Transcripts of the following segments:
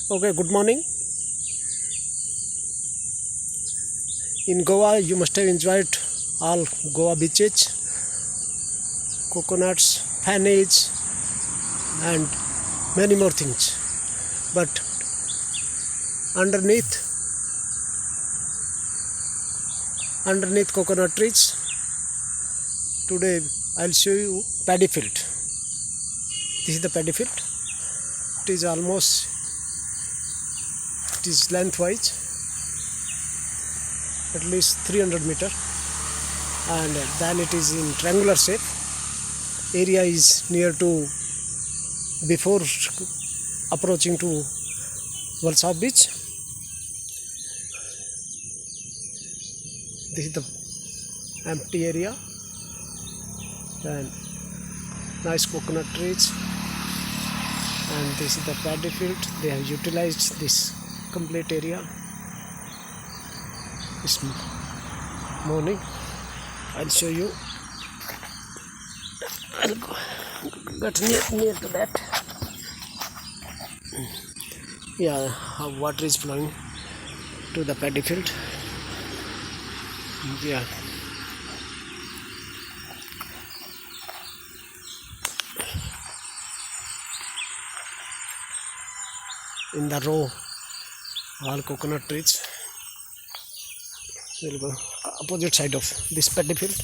Okay, good morning. In Goa, you must have enjoyed all Goa beaches, coconuts, faniage, and many more things. But underneath coconut trees, today I'll show you paddy field. This is the paddy field. It is lengthwise at least 300 meter, and then it is in triangular shape. Area is near to before approaching to Warsaw beach. This is the empty area, then nice coconut trees, and this is the paddy field. They have utilized this complete area. This morning I'll show you. I'll get near to that. Yeah, how water is flowing to the paddy field. Yeah, in the row, all coconut trees. We'll go opposite side of this paddy field.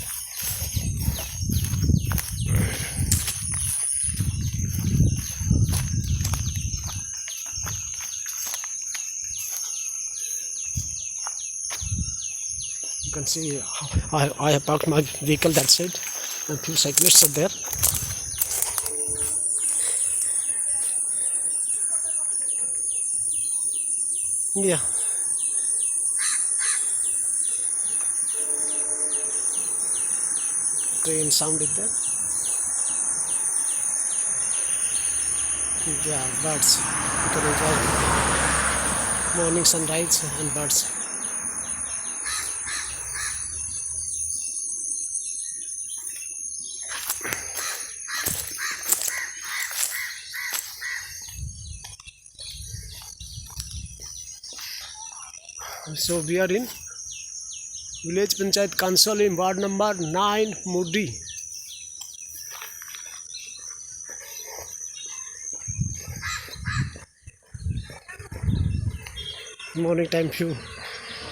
You can see I have parked my vehicle that side, and few cyclists are there. Yeah. Train sound is there. Yeah, birds. You can enjoy morning sunrise and birds. So we are in Village Panchayat Council in Ward number 9, Mudi. Morning time, few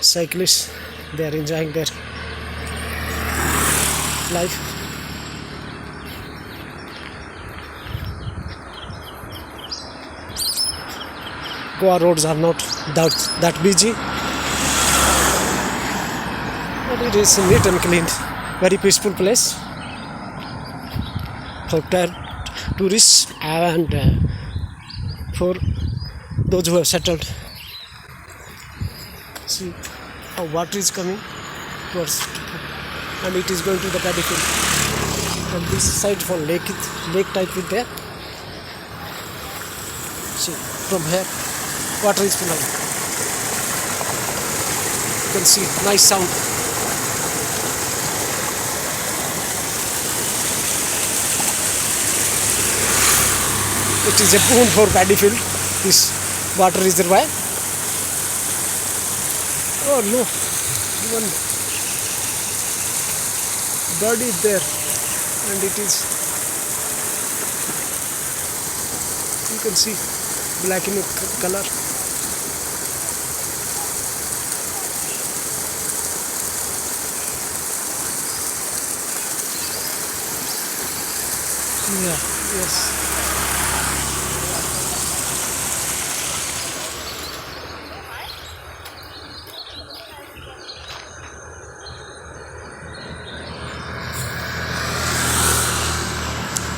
cyclists, they are enjoying their life. Goa roads are not that busy, but it is neat and clean, very peaceful place for tourists and for those who have settled. See how water is coming towards, and it is going to the paddy field. From this side, for lake type is there. See, from here water is flowing. You can see nice sound. It is a boon for paddy field, this water reservoir. Oh no, even bird is there, and it is, you can see, black in color. Yeah, yes.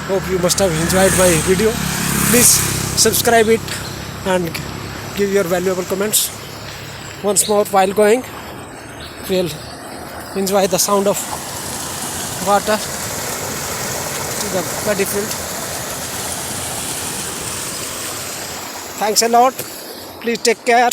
Hope you must have enjoyed my video. Please subscribe it and give your valuable comments. Once more, while going, we'll enjoy the sound of water to the paddy field. Thanks a lot. Please take care.